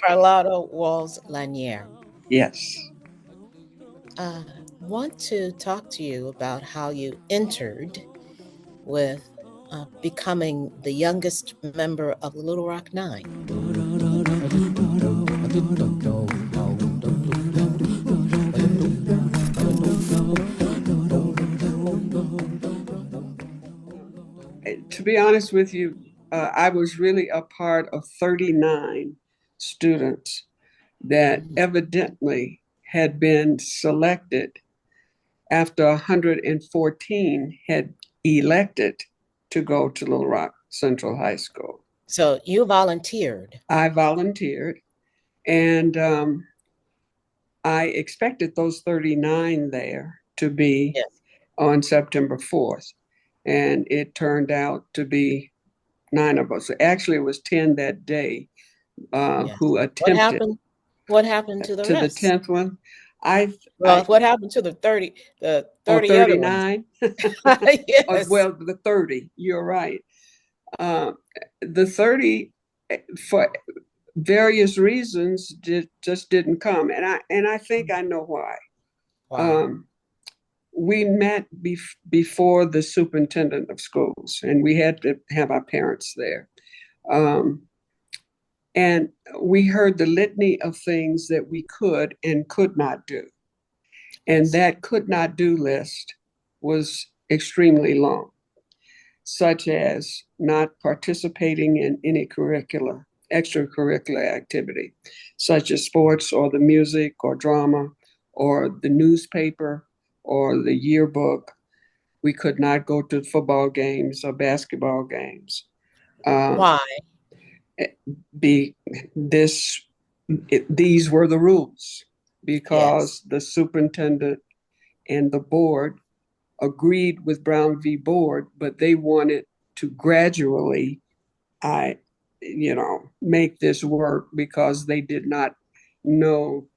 Carlotta Walls LaNier. Yes. I want to talk to you about how you entered with becoming the youngest member of the Little Rock Nine. To be honest with you, I was really a part of 39 students that Mhm. evidently had been selected after 114 had elected to go to Little Rock Central High School. So you volunteered. I volunteered, and I expected those 39 there to be Yes, on September 4th, and it turned out to be nine of us. Actually, it was 10 that day yes. who What attempted happened? What happened to the to the rest? 10th one. I, Well, I, what happened to the or 30 other ones? 39. Yes. Well, the 30, you're right. Uh, the 30, for various reasons, just didn't come. And I think I know why. Why? Um, we met before the superintendent of schools, and we had to have our parents there. Um, and we heard the litany of things that we could and could not do. And Yes. that could not do list was extremely long, such as not participating in any extracurricular activity, such as sports or the music or drama or the newspaper or the yearbook. We could not go to football games or basketball games. Uh, Why? be this these were the rules Yes. because the superintendent and the board agreed with Brown v. Board, but they wanted to gradually, I, make this work because they did not know.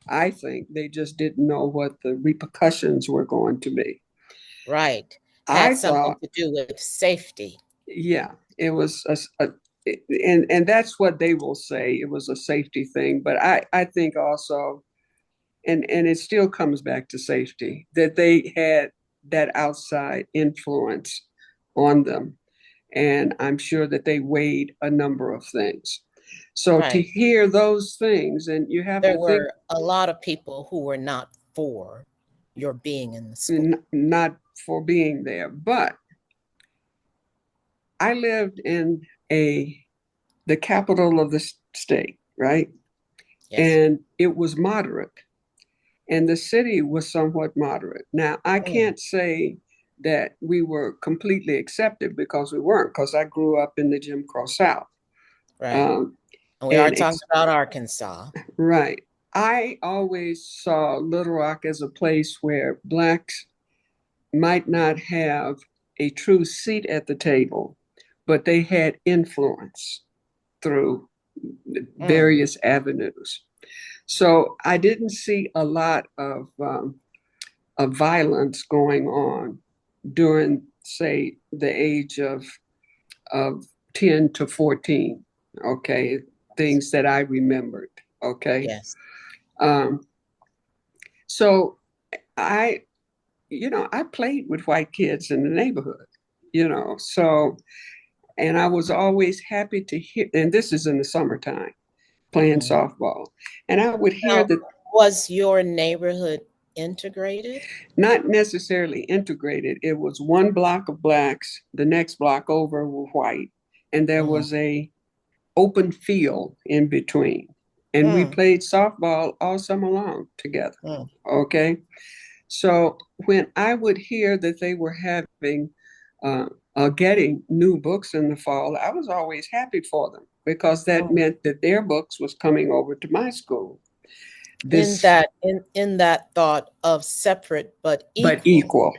I think they just didn't know what the repercussions were going to be. Right. I Had something thought, to do with safety. yeah, it was and that's what they will say. It was a safety thing, but I think also, and it still comes back to safety, that they had that outside influence on them. And I'm sure that they weighed a number of things. So to Right. hear those things, and you have There to think, were a lot of people who were not for your being in the school. not for being there, but I lived in a the capital of the state, right? Yes. And it was moderate, and the city was somewhat moderate. Now, I Mm, can't say that we were completely accepted because we weren't, because I grew up in the Jim Crow South. right. Um, And we are and talking about Arkansas. right, I always saw Little Rock as a place where Blacks might not have a true seat at the table, but they had influence through Mm, various avenues. So I didn't see a lot of violence going on during, say, the age of 10 to 14. Okay, yes. things that I remembered. Okay, Yes. um, so I, I played with white kids in the neighborhood. So and I was always happy to hear. And this is in the summertime, playing Hmm. softball, and I would hear Now, that. was your neighborhood integrated? Not necessarily integrated. It was one block of blacks, the next block over were white, and there Hmm. was a open field in between. And we Mm, played softball all summer long together. mm. Okay. So when I would hear that they were getting new books in the fall, I was always happy for them because that Mm. meant that their books was coming over to my school. In This, that thought of separate but but equal. equal.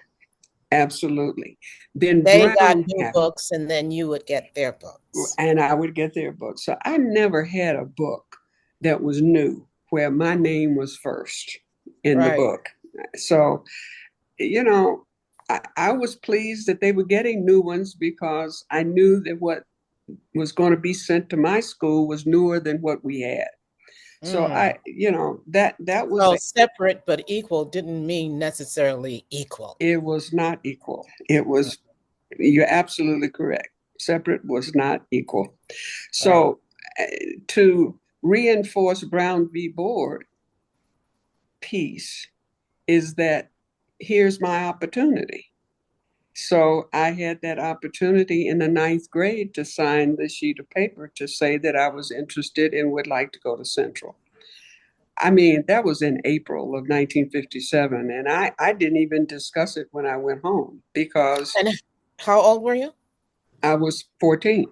Absolutely. Then They got Brown new happened, books and then you would get their books. and I would get their book. So I never had a book that was new where my name was first in the Right. book. So, you know, I was pleased that they were getting new ones because I knew that what was going to be sent to my school was newer than what we had. So Mm. that was So separate but equal didn't mean necessarily equal. it was not equal. It was You're absolutely correct. Separate was not equal. Right. So uh, to reinforce Brown v. Board piece is that here's my opportunity. So I had that opportunity in the ninth grade to sign the sheet of paper to say that I was interested and would like to go to Central. I mean, that was in April of 1957, and I didn't even discuss it when I went home because And how old were you? I was 14,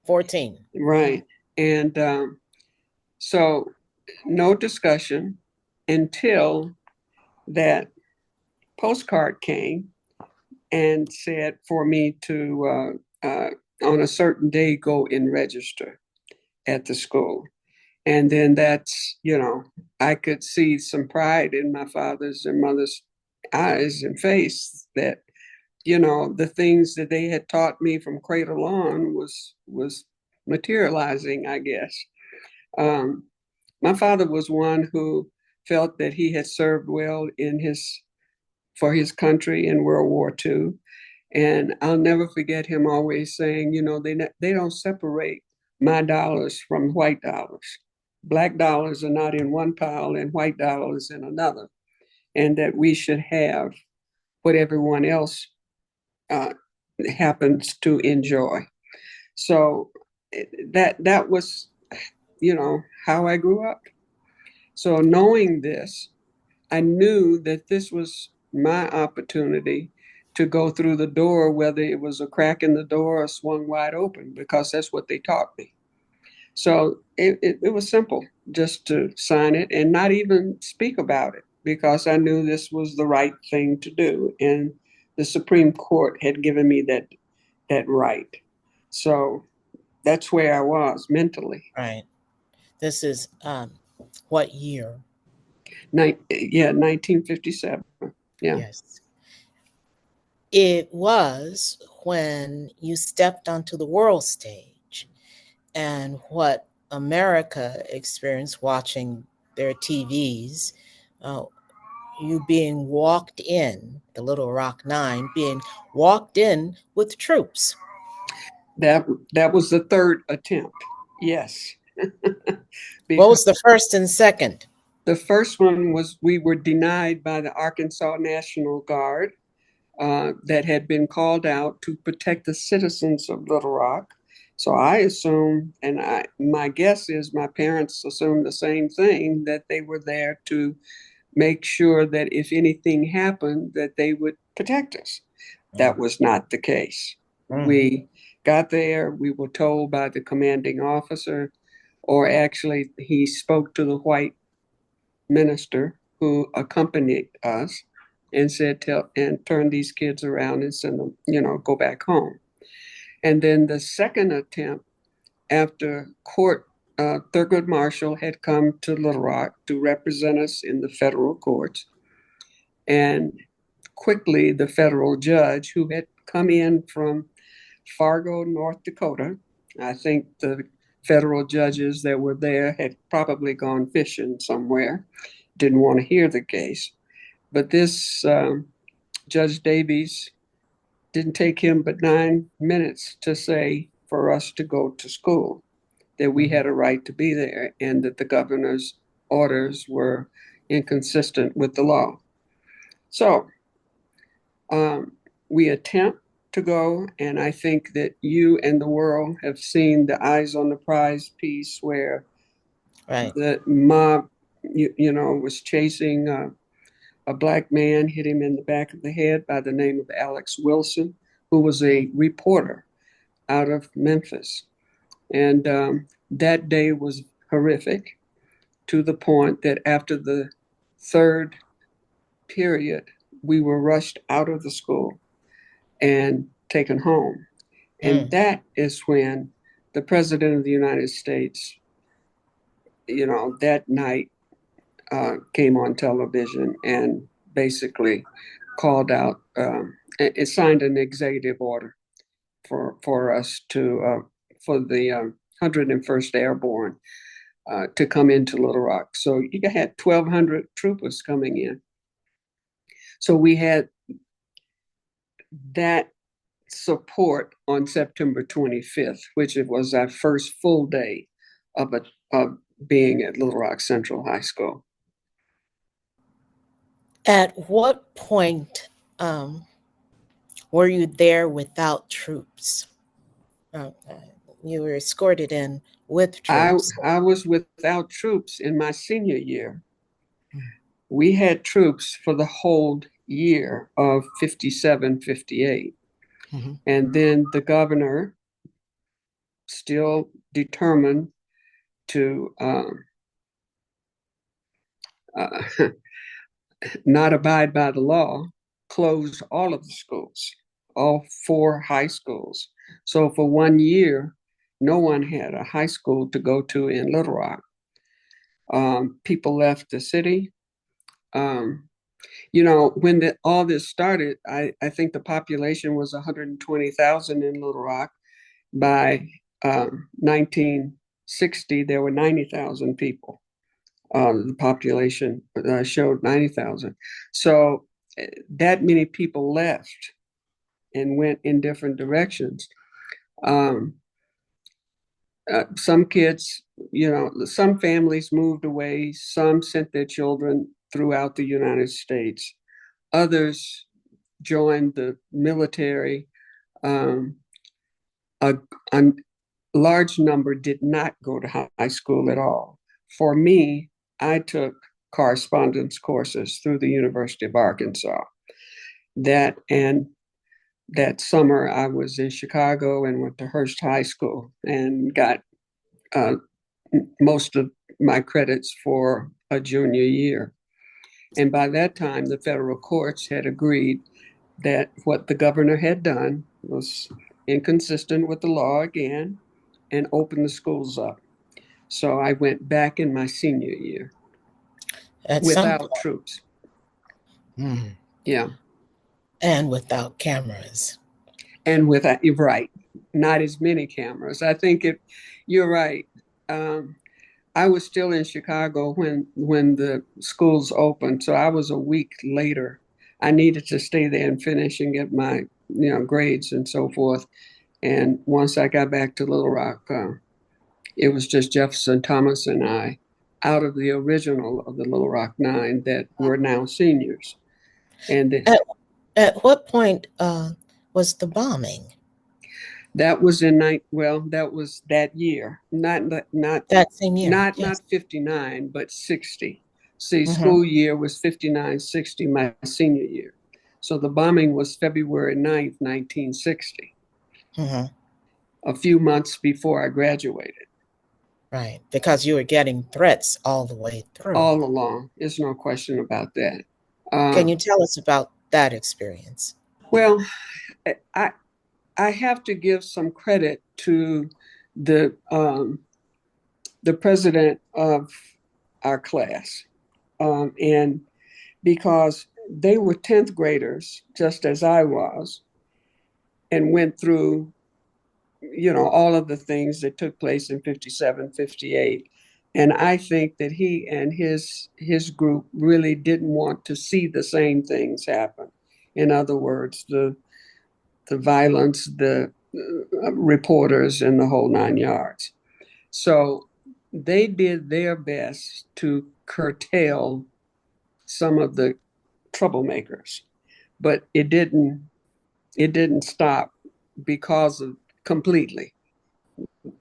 14. right? And so no discussion until that postcard came and said for me to, on a certain day, go and register at the school. And then I could see some pride in my father's and mother's eyes and face that, the things that they had taught me from cradle on was materializing, I guess. Um, my father was one who felt that he had served well for his country in World War II. And I'll never forget him always saying, they don't separate my dollars from white dollars. Black dollars are not in one pile and white dollars in another. And that we should have what everyone else uh, happens to enjoy. So that was, how I grew up. So knowing this, I knew that this was my opportunity to go through the door, whether it was a crack in the door or swung wide open, because that's what they taught me. So it was simple just to sign it and not even speak about it because I knew this was the right thing to do. And the Supreme Court had given me that right. So that's where I was mentally. Right. This is what year? Yeah, 1957. Yeah. Yes. It was when you stepped onto the world stage and what America experienced watching their TVs, uh, you being walked in, the Little Rock Nine being walked in with troops. That that was the third attempt. Yes. What Because was the first and second? the first one was we were denied by the Arkansas National Guard that had been called out to protect the citizens of Little Rock. So I assume, and my guess is my parents assumed the same thing, that they were there to make sure that if anything happened, that they would protect us. That was not the case. Mm. We got there, we were told by the commanding officer, or actually, he spoke to the white minister who accompanied us and said, tell and turn these kids around and send them, go back home. And then the second attempt after court, Thurgood Marshall had come to Little Rock to represent us in the federal courts. And quickly, the federal judge who had come in from Fargo, North Dakota, I think the federal judges that were there had probably gone fishing somewhere, didn't want to hear the case. But this Judge Davies didn't take him but 9 minutes to say for us to go to school, that we had a right to be there, and that the governor's orders were inconsistent with the law. So um, we attempt to go, and I think that you and the world have seen the Eyes on the Prize piece where Right. the mob, was chasing a black man, hit him in the back of the head by the name of Alex Wilson, who was a reporter out of Memphis. And that day was horrific to the point that after the third period, we were rushed out of the school and taken home. And Mm. that is when the President of the United States, that night came on television and basically called out, it signed an executive order for us to, for the 101st Airborne to come into Little Rock. So you had 1,200 troopers coming in. So we had that support on September 25th, which it was our first full day of being at Little Rock Central High School. At what point were you there without troops? You were escorted in with I, troops. I was without troops in my senior year. We had troops for the whole year of 57, 58. Mm-hmm. And then the governor, still determined to uh, not abide by the law, closed all of the schools, all 4 high schools. So for 1 year, no one had a high school to go to in Little Rock. People left the city. Um, when all this started, I think the population was 120,000 in Little Rock. By 1960, there were 90,000 people. The population showed 90,000. So that many people left and went in different directions. Um, some kids, some families moved away, some sent their children throughout the United States, others joined the military. Um, a, a large number did not go to high school at all. For me, I took correspondence courses through the University of Arkansas. That summer, I was in Chicago and went to Hearst High School and got uh, most of my credits for a junior year. And by that time, the federal courts had agreed that what the governor had done was inconsistent with the law again and opened the schools up. So I went back in my senior year At some without point. troops. Mhm. Yeah. And without cameras. And you're right, not as many cameras. I think you're right. Um, I was still in Chicago when the schools opened, so I was a week later. I needed to stay there and finish and get my grades and so forth. And once I got back to Little Rock, it was just Jefferson Thomas and I, out of the original of the Little Rock Nine that were now seniors. And At, at what point was the bombing? that was that was that year, not That same year, not yes. not 59, but 60. See, Mm-hmm. school year was 59, 60, my senior year. So the bombing was February 9th, 1960, Mm-hmm. a few months before I graduated. Right, because you were getting threats all the way through. All along, there's no question about that. Can Uh, you tell us about that experience? well, I I have to give some credit to the the president of our class, and because they were 10th graders, just as I was, and went through, all of the things that took place in 57, 58. And I think that he and his group really didn't want to see the same things happen. In other words, the violence, the reporters, and the whole 9 yards. So they did their best to curtail some of the troublemakers, but it didn't stop because of completely.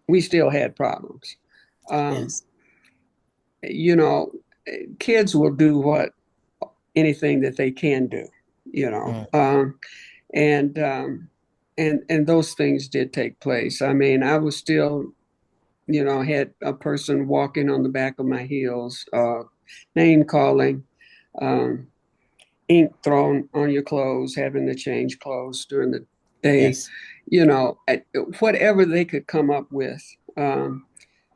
We still had problems. Um, Yes. you know, Kids will do what anything that they can do. You know, Mm. and and those things did take place. I mean, I was still, had a person walking on the back of my heels, name calling. Um, Ink thrown on your clothes, having to change clothes during the day, Yes. whatever they could come up with,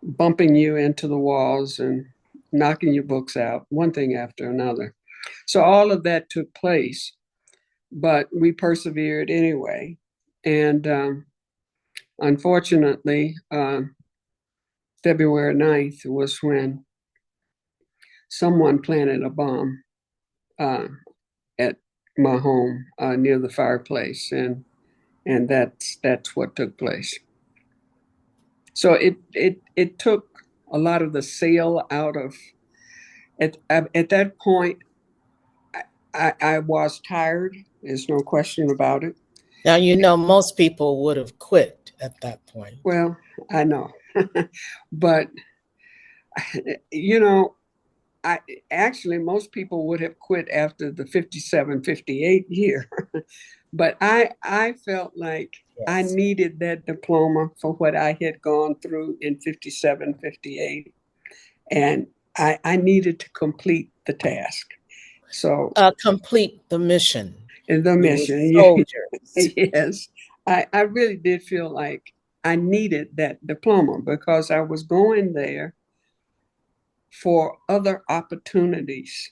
bumping you into the walls and knocking your books out, one thing after another. So all of that took place, but we persevered anyway. And unfortunately, February 9th was when someone planted a bomb uh, at my home near the fireplace, and that's what took place. So it took a lot of the sail out of at that point. I was tired. There's no question about it. Now, most people would have quit at that point. Well, I know, but you know, I actually most people would have quit after the 57, 58 year. But I felt like I Yes. needed that diploma for what I had gone through in 57, 58, and I needed to complete the task. So Complete the mission. in the We were mission, soldiers. yes, I really did feel like I needed that diploma because I was going there for other opportunities.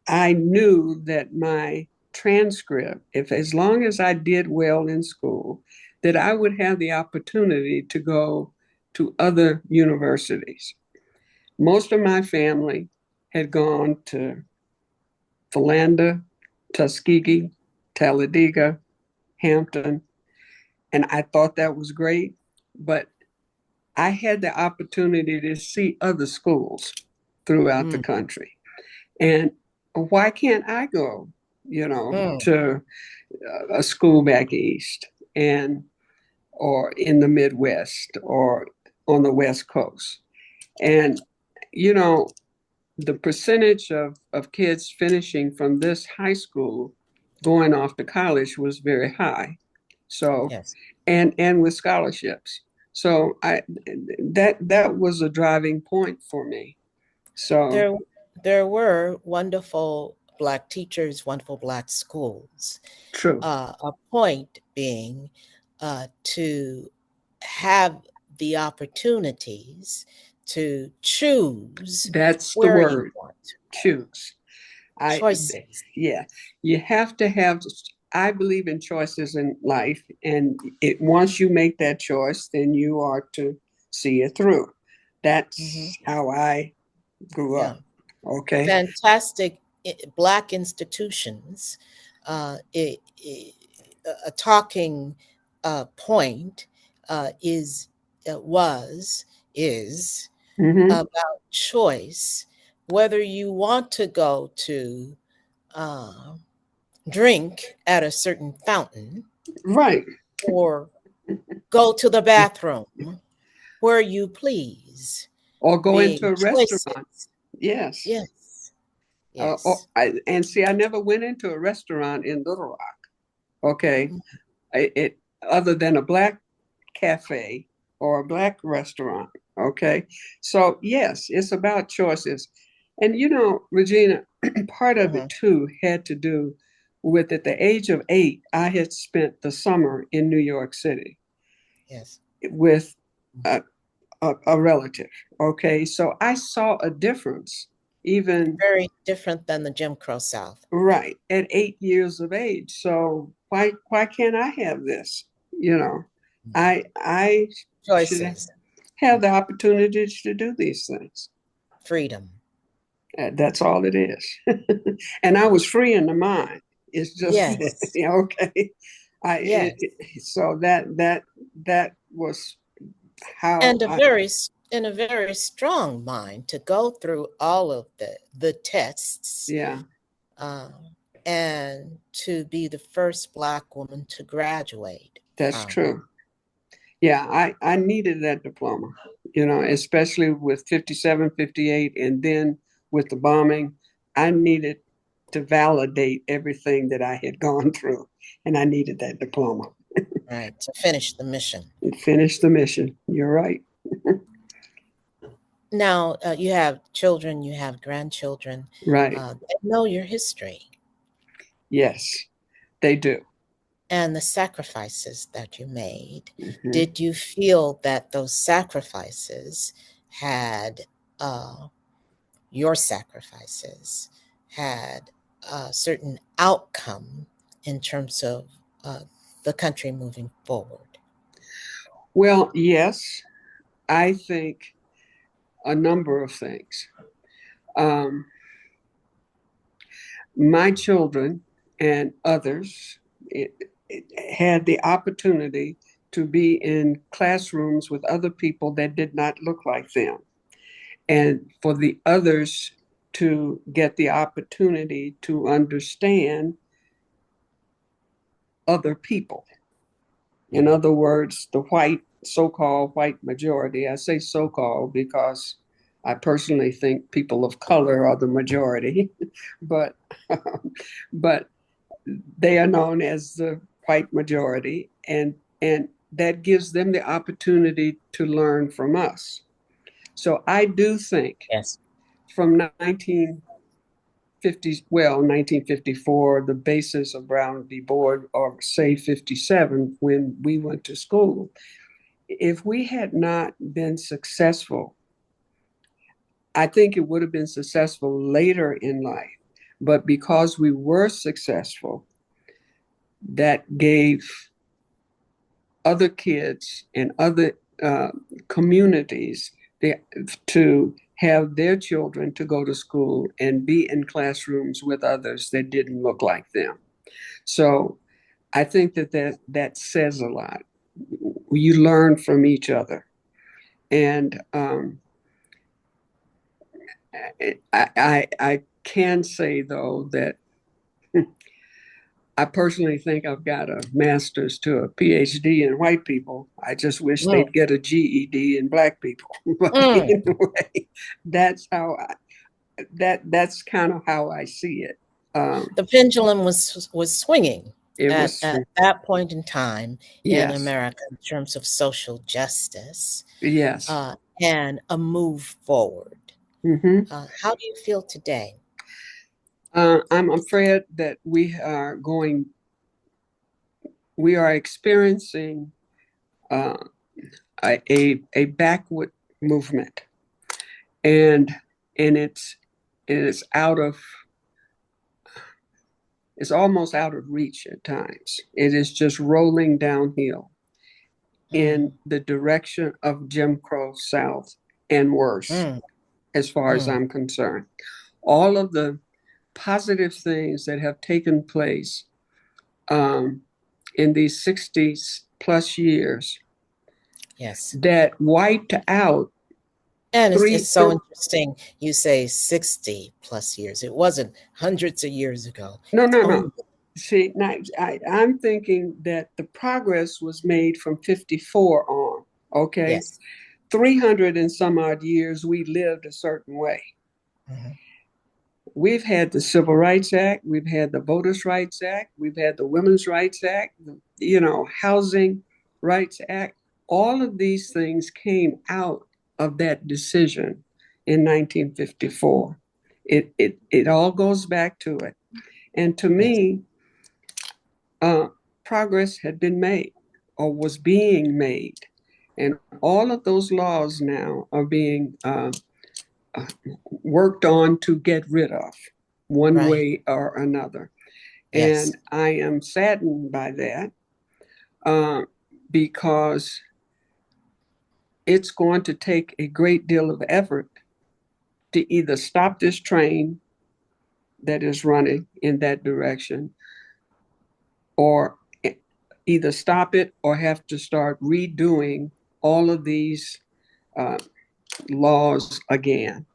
I knew that my transcript, if as long as I did well in school, that I would have the opportunity to go to other universities. Most of my family had gone to Philander, Tuskegee, Talladega, Hampton, and I thought that was great. But I had the opportunity to see other schools throughout the Mm, country. And why can't I go, mm, to a school back east and or in the Midwest or on the West Coast? And, you know, the percentage of kids finishing from this high school going off to college was very high. So, yes. and with scholarships. So that was a driving point for me. So There, there were wonderful Black teachers, wonderful Black schools. true. A point being to have the opportunities to choose That's the where you word. want to go. Choose. I Choices. yeah, you have to have. I believe in choices in life, and once you make that choice, then you are to see it through. Hmm. That's how I grew Yeah. up. Okay. Fantastic Black institutions. A talking point is was is Mm-hmm. about choice, whether you want to go to uh, drink at a certain fountain Right. or go to the bathroom where you please, Or go into being a restaurant. choices. Yes. Yes, yes. And see, I never went into a restaurant in Little Rock. Okay. It other than a black cafe or a black restaurant. Okay. So, yes, it's about choices. And, Regina, part of Hmm. it too had to do with at the age of 8, I had spent the summer in New York City Yes. with a, a relative. Okay. So I saw a difference even Very different than the Jim Crow South. right at 8 years of age. So why can't I have this? You know, I should Choices, have the opportunities to do these things. freedom. That's all it is. And I was free in the mind. It's just Yes, okay. yes. So that was how And I a very strong mind to go through all of the tests yeah, uh, and to be the first Black woman to graduate that's from. true. Yeah, I needed that diploma, especially with 57, 58, and then with the bombing. I needed to validate everything that I had gone through, and I needed that diploma Right, to finish the mission. and finish the mission. You're right. Now, you have children, you have grandchildren, Right. that know your history Yes, they do. and the sacrifices that you made. Mhm. Did you feel that those sacrifices had, uh, your sacrifices had a certain outcome in terms of uh, the country moving forward? Well, yes, I think a number of things. Um, my children and others it had the opportunity to be in classrooms with other people that did not look like them, and for the others to get the opportunity to understand other people. In other words, the white, so-called white majority. I say so-called because I personally think people of color are the majority, but but they are known as the white majority, and that gives them the opportunity to learn from us. So I do think Yes. from 1954, the basis of Brown v. Board, or say 57, when we went to school. If we had not been successful, I think it would have been successful later in life. But because we were successful, that gave other kids and other communities to have their children to go to school and be in classrooms with others that didn't look like them. So I think that says a lot. You learn from each other, and I can say though that I personally think I've got a master's to a PhD in white people. I just wish Mm. they'd get a GED in black people. But Mm. anyway, that's how that's kind of how I see it. Um, The pendulum was swinging it was at that point in time in yes, America in terms of social justice, yes. and a move forward. Hmm. How do you feel today? I'm afraid that we are experiencing uh, a backward movement, and and it's out of it's almost out of reach at times. It is just rolling downhill in Mm. the direction of Jim Crow South and worse, Mm. as far as Mm. I'm concerned. All of the positive things that have taken place um, in these 60s plus years Yes. that wiped out And it's three, so interesting you say 60 plus years. It wasn't hundreds of years ago. no, It's no, no. only, See, now, I'm thinking that the progress was made from 54 on, okay? yes. 300 and some odd years, we lived a certain way. Mhm. We've had the Civil Rights Act, we've had the Voters' Rights Act, we've had the Women's Rights Act, Housing Rights Act. All of these things came out of that decision in 1954. It all goes back to it. And to Yes. me, uh, progress had been made or was being made. And all of those laws now are being uh, worked on to get rid of one Right. way or another. Yes. And I am saddened by that uh, because it's going to take a great deal of effort to either stop this train that is running in that direction or either stop it or have to start redoing all of these uh, laws again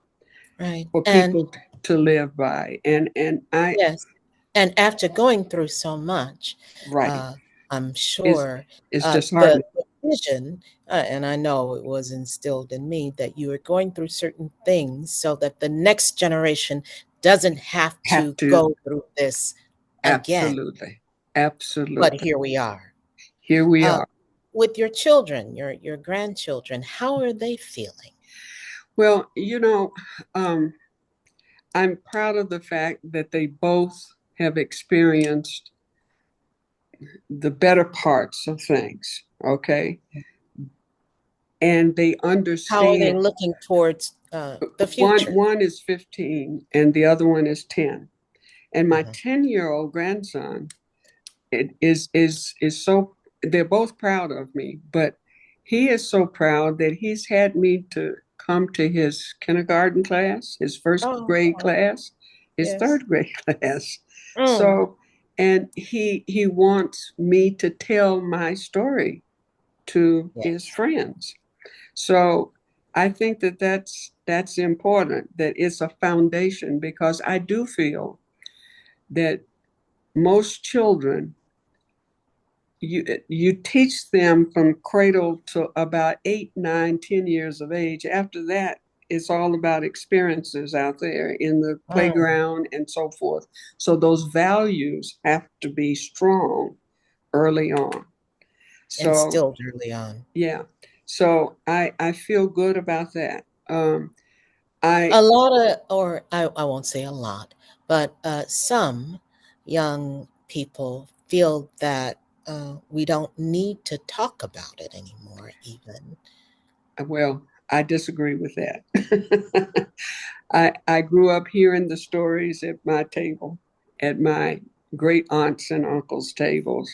Right. for And people to live by. And I yes. And after going through so much, right uh, I'm is sure it's the disheartening. vision, and I know it was instilled in me that you are going through certain things so that the next generation doesn't have Have to to go through this again. absolutely, But absolutely. here we are. Here we Uh, are. with your children, your grandchildren, how are they feeling? Well, um, I'm proud of the fact that they both have experienced the better parts of things. Okay, and they How are they understand. looking towards the One future? one is 15 and the other one is 10. And my Mhm. 10-year-old grandson is so they're both proud of me, but he is so proud that he's had me to come to his kindergarten class, his first Oh, grade class, his yes. third grade class. Mm, So, and he wants me to tell my story to his yes. friends. So I think that that's important, that it's a foundation, because I do feel that most children, you teach them from cradle to about 8, 9, 10 years of age. After that, it's all about experiences out there in the Mm, playground and so forth. So those values have to be strong early on. So instilled early on. yeah, so I feel good about that. I A lot of, or I won't say a lot, but some young people feel that we don't need to talk about it anymore, even. well, I disagree with that. I grew up hearing the stories at my table, at my great aunts and uncles' tables,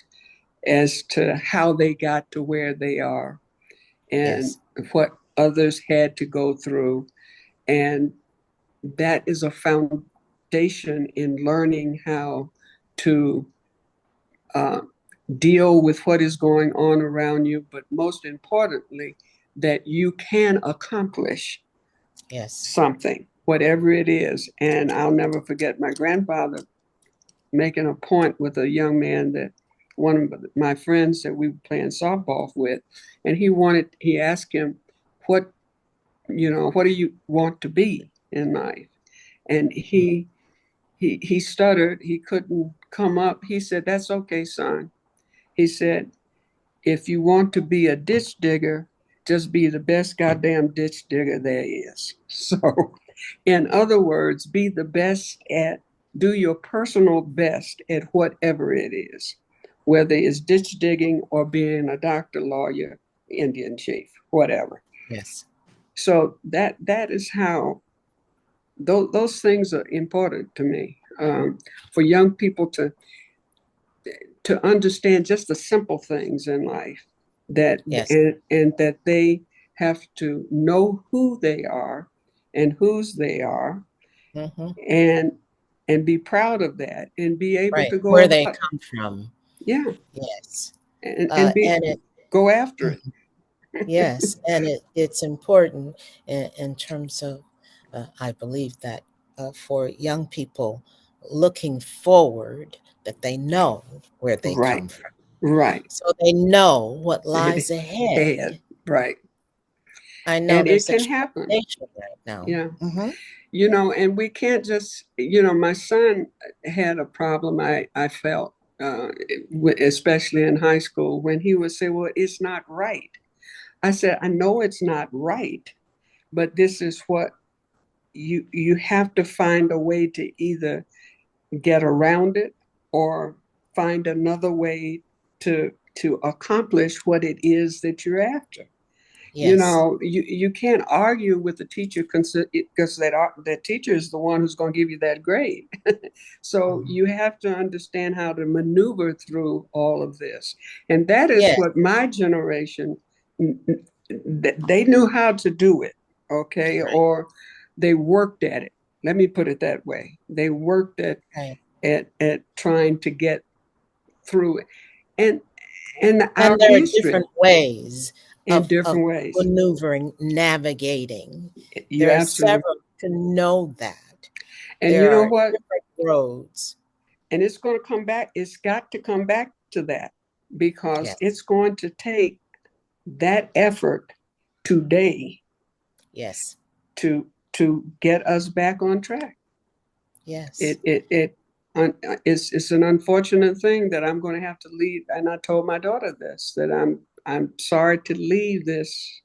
as to how they got to where they are and Yes, what others had to go through. And that is a foundation in learning how to uh, deal with what is going on around you, but most importantly, that you can accomplish yes, something, whatever it is. And I'll never forget my grandfather making a point with a young man that one of my friends that we were playing softball with, and he asked him, what, what do you want to be in life? And he stuttered, he couldn't come up. He said, "That's okay, son." He said, "If you want to be a ditch digger, just be the best goddamn ditch digger there is." So, in other words, be the best do your personal best at whatever it is, whether it's ditch digging or being a doctor, lawyer, Indian chief, whatever. yes, So that is how those things are important to me, for young people to understand just the simple things in life, that yes. and that they have to know who they are and whose they are, Hmm. and be proud of that and be able Right, to go where they about, come from. yeah, Yes, and be and it. go after it. Yes, and it's important in terms of, I believe that for young people looking forward, that they know where they Right, come from. right. So they know what It lies had ahead. right, I know and there's it can such happen. temptation right now. Yeah. Hmm. And we can't just, my son had a problem, I felt, especially in high school, when he would say, well, it's not right. I said, I know it's not right, but this is what you have to find a way to either get around it or find another way to accomplish what it is that you're after. Yes. You can't argue with the teacher because that teacher is the one who's going to give you that grade. So Mhm. you have to understand how to maneuver through all of this, and that is Yes. what my generation, they knew how to do it, okay, Right. or they worked at it. Let me put it that way. They worked Right. at trying to get through it, and our And there are history different ways in of different ways. maneuvering, navigating. You're There are absolutely, several to know that. and you There know are what? different roads. And it's going to come back. It's got to come back to that, because Yes. it's going to take that effort today Yes. to get us back on track. Yes. It's an unfortunate thing that I'm going to have to leave. And I told my daughter this, that I'm sorry to leave this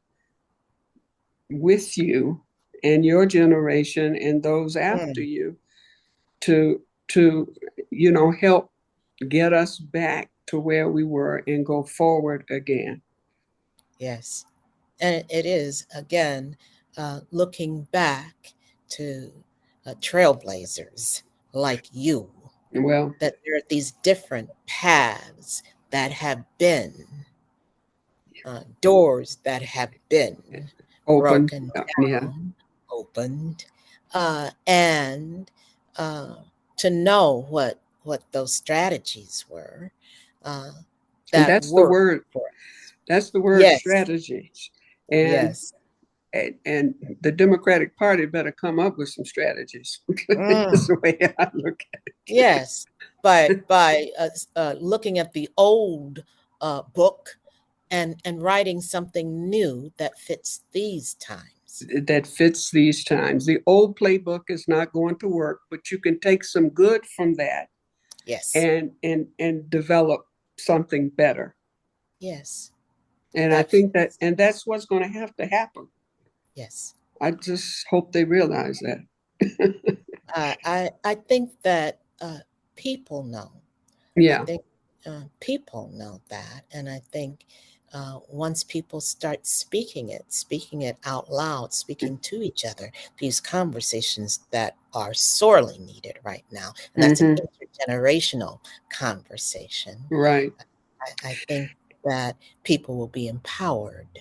with you and your generation and those after Mm, you, to help get us back to where we were and go forward again. yes. And it is, again, looking back to trailblazers like you, Well, that there are these different paths that have been doors that have been Open. broken Yeah. down, opened, and uh, to know what those strategies were uh, And that worked for us. that's the word, Yes, strategies. And yes, and the Democratic Party better come up with some strategies. That's mm, the way I look at it. yes. By looking at the old book and writing something new that fits these times. That fits these times. The old playbook is not going to work, but you can take some good from that Yes, and develop something better. yes, And I that think that, fits. and that's what's going to have to happen. Yes. I just hope they realize that. I think that people know. I Yeah. think people know that, and I think once people start speaking it out loud, speaking to each other, these conversations that are sorely needed right now, and that's an Mm-hmm. intergenerational conversation. Right. I think that people will be empowered.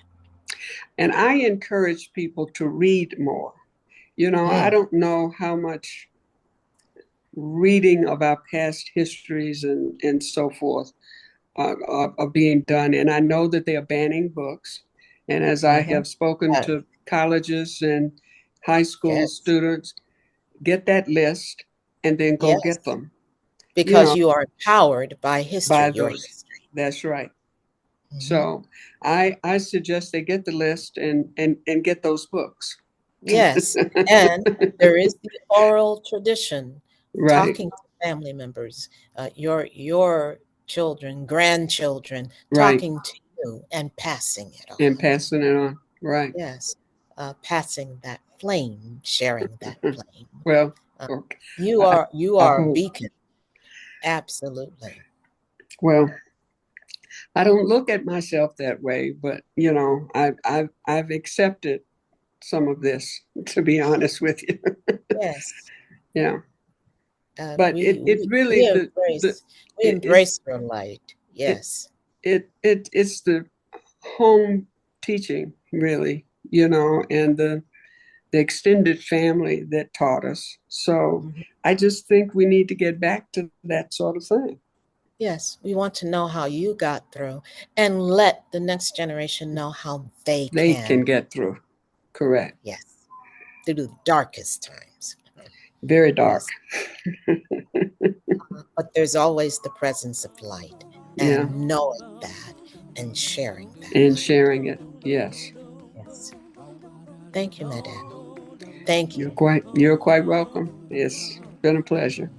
And I encourage people to read more. I Mm, don't know how much reading of our past histories and so forth are being done. And I know that they are banning books. And as I hmm have spoken uh, to colleges and high school yes, students, get that list and then go yes, get them, you because know, you are empowered by history, by your those. history. That's right. Hmm So I suggest they get the list and get those books. Yes, and there is the oral tradition, Right, talking to family members, your children, grandchildren, right. talking to you and passing it And on. passing it on. Right. Yes, passing that flame, sharing that flame. Well, Uh, okay. you I, are you I are a hope. beacon. Absolutely. Well, I don't look at myself that way, but I've accepted some of this, to be honest with you. Yes. Yeah. Uh, But we, it we really we the embrace we it's embrace your light. it Yes. it's the home teaching, really, and the extended family that taught us. So Mhm. I just think we need to get back to that sort of thing. Yes, we want to know how you got through and let the next generation know how they They can. can get through. Correct. Yes, through the darkest times. Very dark. Yes, but there's always the presence of light Yeah. and knowing that and sharing that And light. sharing it. Yes. Yes. Thank you, Madame. Thank you. You're quite welcome. It's been a pleasure.